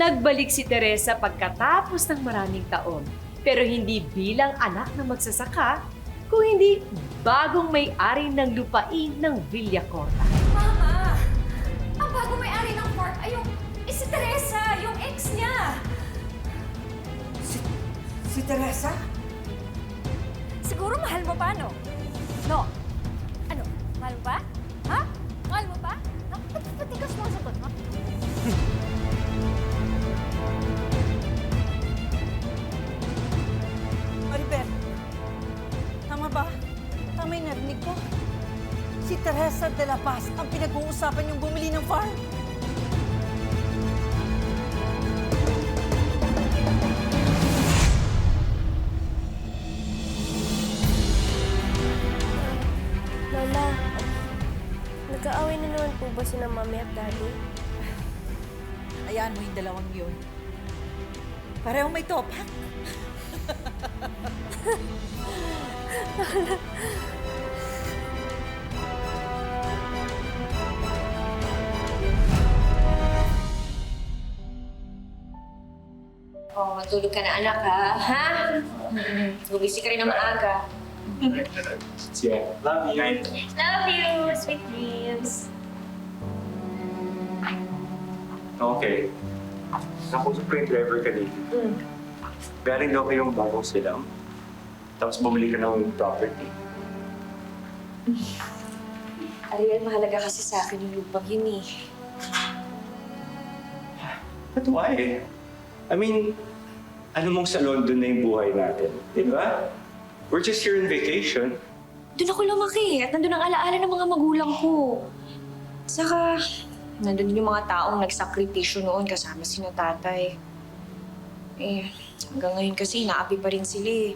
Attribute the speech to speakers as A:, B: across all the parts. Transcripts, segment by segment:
A: Nagbalik si Teresa pagkatapos ng maraming taon, pero hindi bilang anak ng magsasaka, kung hindi bagong may-ari ng lupain ng Villacorta.
B: Mama! Ang bago may-ari ng farm ay si Teresa, yung ex niya.
C: Si Teresa?
B: Siguro mahal mo pa, no? No? Ano? Mahal mo pa? Ha? Mahal mo pa? Patigas mo ang sagot mo.
C: Maribel, tama ba? Tama yung narinig ko. Si Teresa de la Paz ang pinag-uusapan yung bumili ng farm.
D: Lola, nag-aaway na naman po ba sila Mami at Daddy?
C: Ayan mo yung dalawang yun. Parehong may topak.
E: Oh, matulog ka na anak ha? Ha? Gumising ka rin na maaga.
F: Yeah, love you.
E: Love you! Sweet dreams!
F: Okay. Nakusap ko yung driver kanina. Galing daw kayong bagong silang. Tapos bumili ka ng property.
E: Ariel, mahalaga kasi sa akin yung lupang yun eh.
F: But why? I mean, ano mong sa London na yung buhay natin? Di ba? We're just here on vacation.
E: Doon ako lumaki at nandun ang alaala ng mga magulang ko. Saka, nandun yung mga taong nagsakripisyo noon kasama sina tatay. Eh, hanggang ngayon kasi naapi pa rin sila eh.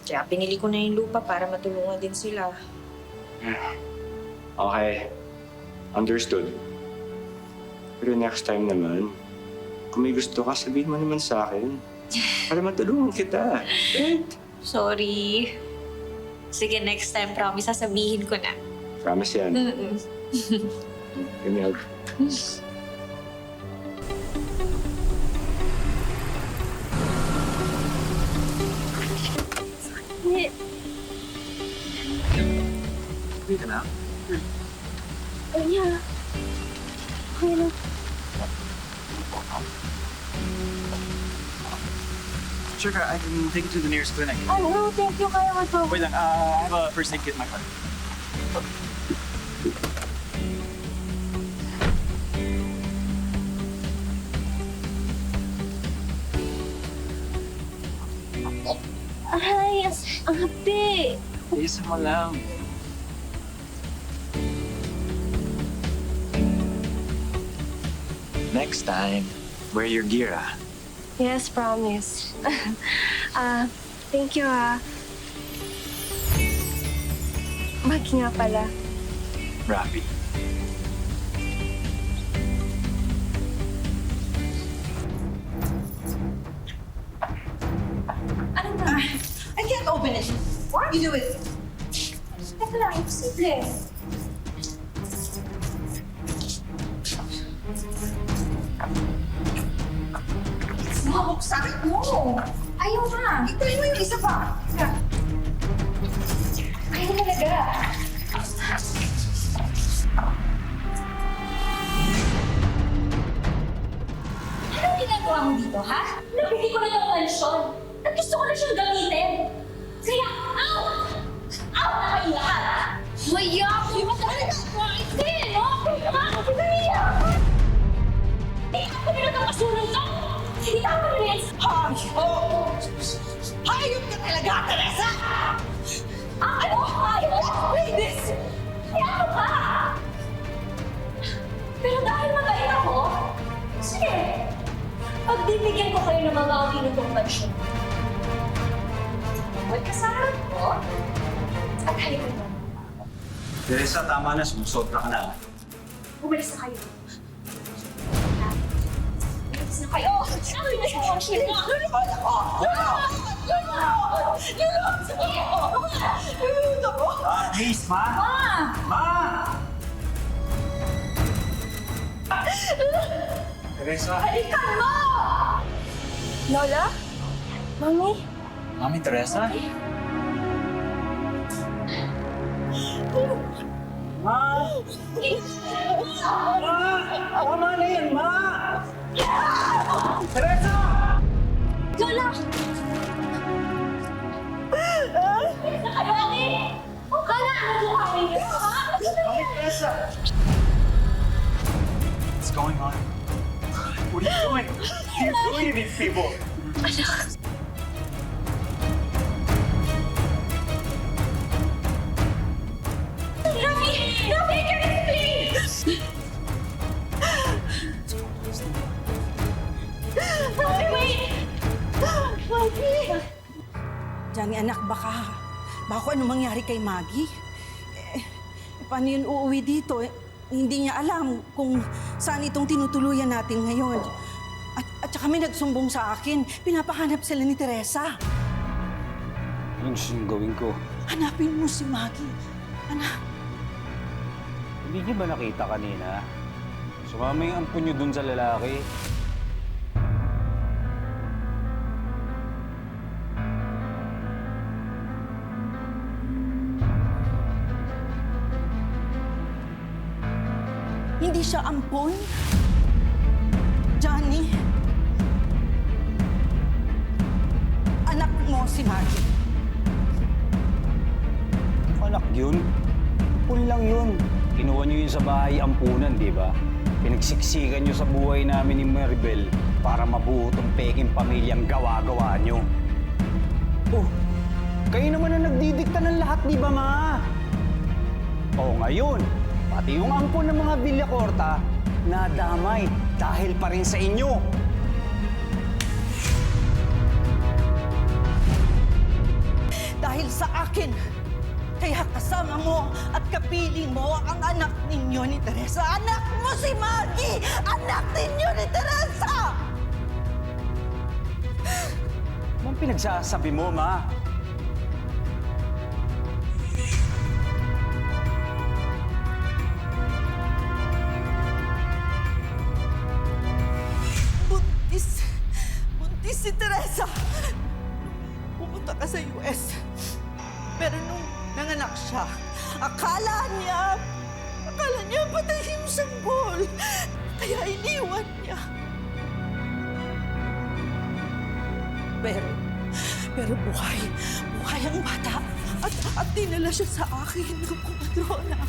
E: Kaya pinili ko na yung lupa para matulungan din sila.
F: Okay. Understood. Pero next time naman, kung may gusto ka, sabihin mo naman sa akin. Para matulungan kita. Right?
E: Sorry. Sige, next time, promise, sasabihin ko na.
F: Promise yan. Give me a hug. Hindi ka na?
D: Oh, yeah. Okay na.
G: Sure ka, I can take you to the nearest clinic.
D: No, thank you. Kaya mo to.
G: Wait lang, I have a first aid kit in my car.
D: Ay, ang hapdi.
G: Isa mo lang. Next time, wear your gear, ah.
D: Yes, promise. Thank you, Maki nga pala.
G: Rafi.
B: Ano ba?
C: I can't open it. What? You do it.
B: Teka lang, imposible.
C: Mabuksan mo.
B: Ayaw na.
C: Ituloy mo yung isa pa.
B: Ayaw talaga. Anong ginagawa mo dito, ha? Nabili ko na yung mansyon. At gusto ko na siyang gamitin. Kaya, out! Out na kayo lahat! Mayak! Hindi no? Mayak! Hindi ako pinagkakasunan ka! Hindi ako na yan!
C: Hayop ka talaga, Teresa!
B: Ano? Ayaw! Ladies! Kaya ka! Pero dahil mabait ako, sige, pagbibigyan ko kayo ng mga tinutong pansyon. Huwag ka sa harap ko, at halika mo.
G: Teresa, tama na. Sumusobra ka na.
B: Umalis na kayo. Umalis na kayo! Sabi na sa washing na! Lulunod ako! Lulunod ako!
G: Please, ma! Ma! Teresa!
B: Balikan mo!
D: Lola? Mami?
G: Mami Teresa? Ma! Ma! Tama na yan, Ma! Teresa!
B: Lola! Nakayaki! Lola! Ano kami niyo, ha?
G: Mami Teresa! What's going on? What are you doing? What are you doing to these people?
B: Rafi! Rafi, can you please? Rafi, wait! Rafi!
C: Johnny, anak, baka ano mangyari kay Maggie? Paano yun uuwi dito? Hindi niya alam kung saan itong tinutuluyan natin ngayon. At saka may nagsumbong sa akin. Pinapahanap sila ni Teresa.
H: Anong gusto niyong gawin ko?
C: Hanapin mo si Maggie. Anak,
H: Hindi niyo ba nakita kanina? Sumama yung ampun niyo dun sa lalaki.
C: hindi siya ampon. Johnny, anak mo si Maggie.
H: Anak yun? Ampun lang yun. Kinuha niyo yun sa bahay ampunan, di ba? Pinagsiksikan niyo sa buhay namin ni Maribel para mabuo tong peking pamilyang gawa-gawa niyo. Oh, kayo naman ang nagdidikta ng lahat, di ba, ma? Oh, ngayon, pati yung ampon ng mga Villacorta, nadamay dahil pa rin sa inyo.
C: Dahil sa akin, kaya kasama mo at kapiling mo ang anak ninyo ni Teresa. Anak mo si Maggie! Anak ninyo ni Teresa!
H: Anong pinagsasabi mo, ma?
C: Buntis si Teresa. Pumunta ka sa US. Pero nung nanganak siya, akala niya patay yung sanggol. Kaya iniwan niya. Pero buhay ang bata. At dinala siya sa akin ng kumadrona.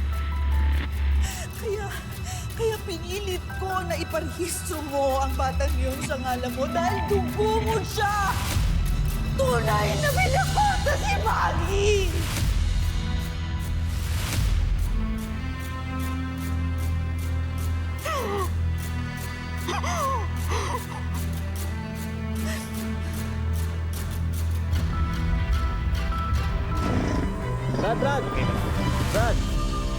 C: Kaya pinilit ko na iparehistro mo ang batang yun sa ngalan mo dahil dugo mo siya. Tunay na Villacorta si Maggie!
I: Brad!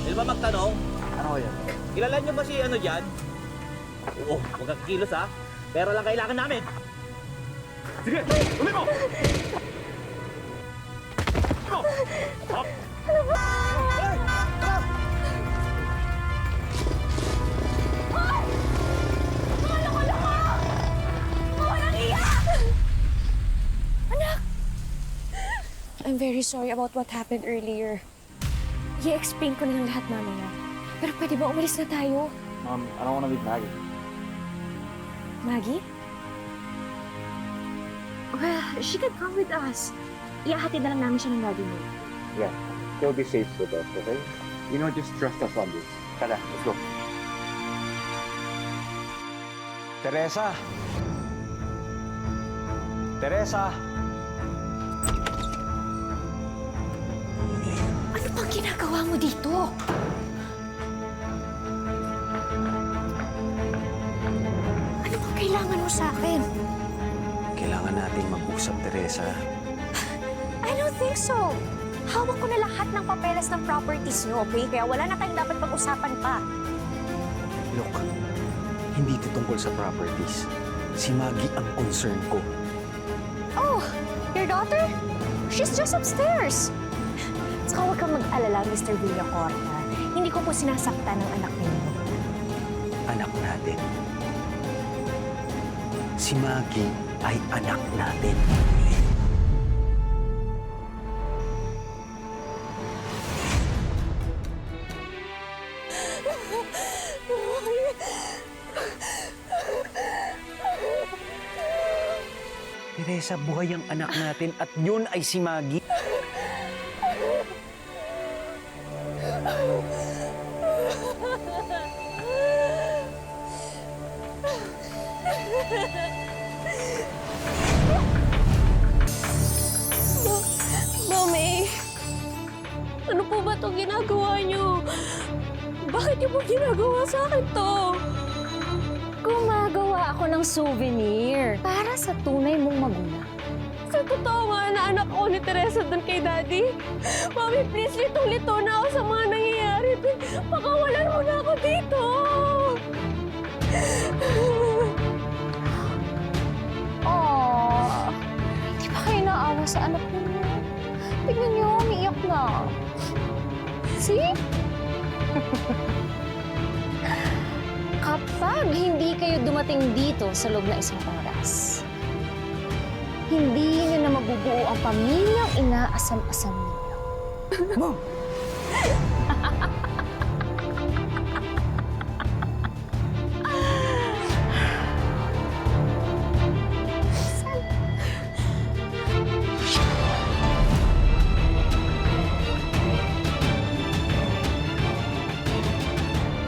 I: Pwede ba magtanong?
H: Ano yan?
I: Kilala niyo ba si ano dyan? Oo, huwag kang kikilos ha. Pero lang kailangan namin.
G: Sige! Uli mo! Hop!
E: I'm very sorry about what happened earlier. I-explain ko na lang lahat mamaya. Pero pwede ba umalis na tayo?
H: Mom, I don't wanna meet Maggie.
E: Maggie? Well, she can come with us. Iahatid na lang namin siya ng daddy mo.
F: Yeah, she'll be safe with us, okay? You know, just trust us on this. Tara, let's go.
H: Teresa! Teresa!
E: Ano bang ginagawa mo dito? Ano bang kailangan mo sa akin?
H: Kailangan nating mag-usap, Teresa.
E: I don't think so. Hawak ko na lahat ng papeles ng properties niyo, okay? Kaya wala na tayong dapat pag-usapan pa.
H: Look, hindi ito tungkol sa properties. Si Maggie ang concern ko.
E: Oh, your daughter? She's just upstairs. Saka huwag kang mag-alala, Mr. Villacorta. Hindi ko po sinasaktan ng anak ninyo.
H: Anak natin. Si Maggie ay anak natin. Teresa, buhay ang anak natin at yun ay si Maggie.
D: Mami, ano po ba itong ginagawa niyo? Bakit niyo po ginagawa sa akin to?
B: Gumagawa ako ng souvenir para sa tunay mong magulang.
D: Sa totoo nga na anak ako ni Teresa doon kay Daddy. Mami, please, litong-lito na ako sa mga nangyayari. Pakawalan mo na ako dito.
B: Aww, di ba kayo naawa sa anak niyo? Tignan niyo, umiiyak na. See? Kapag hindi kayo dumating dito sa loob na isang oras, hindi niyo na mabubuo ang pamilyang inaasam-asam ninyo.
H: Ma'am!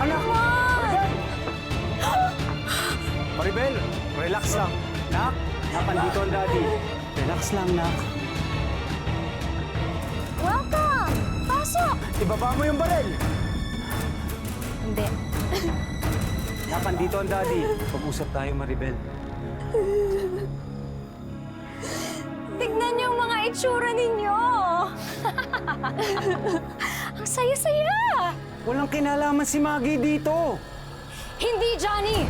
H: Anak! Maribel, relax lang. Nak, napandito ang daddy. Relax lang, nak.
B: Welcome! Pasok!
H: Ibaba mo yung baril.
B: Hindi.
H: Napandito ang daddy. Pag-usap tayo, Maribel.
B: Tignan niyo ang mga itsura ninyo! Ang saya-saya!
H: Walang kinalaman si Maggie dito.
B: Hindi, Johnny!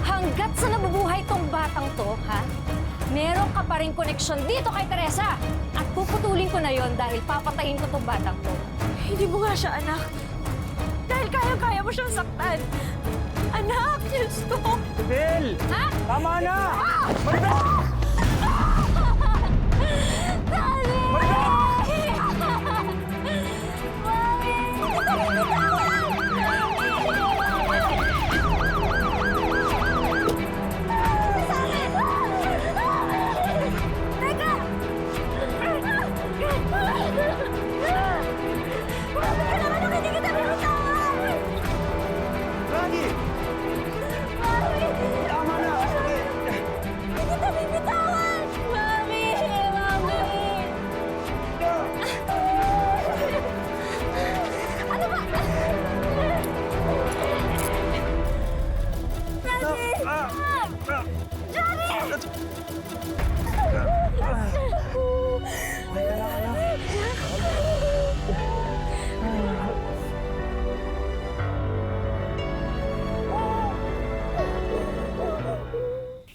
B: Hanggat sa nabubuhay tong batang to, ha? Meron ka pa rin koneksyon dito kay Teresa! At puputulin ko na yon dahil papatayin ko tong batang to.
D: Hindi mo nga siya anak. Dahil kaya-kaya mo siyang saktan. Anak, Diyos ko!
H: Maribel!
B: Ha?
H: Tama na! Maribel!
B: Daddy!
H: Maggie! Tama na!
B: Mami! Mami! Ano ba?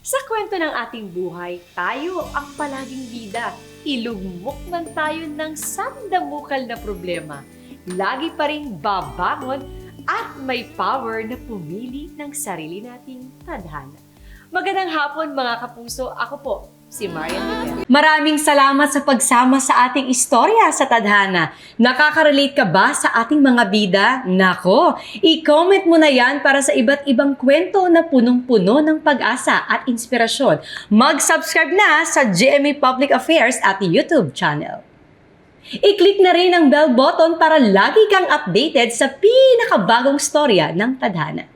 A: Sa kwento ng ating buhay, tayo ang palaging bida. Ilugmok man tayo ng sandamukal na problema. Lagi pa ring babangon at may power na pumili ng sarili nating tadhana. Magandang hapon mga kapuso, ako po si Marian Rivera. Maraming salamat sa pagsama sa ating istorya sa tadhana. Nakaka-relate ka ba sa ating mga bida? Nako, i-comment mo na yan para sa iba't ibang kwento na punong-puno ng pag-asa at inspirasyon. Mag-subscribe na sa GMA Public Affairs at YouTube channel. I-click na rin ang bell button para lagi kang updated sa pinakabagong storya ng tadhana.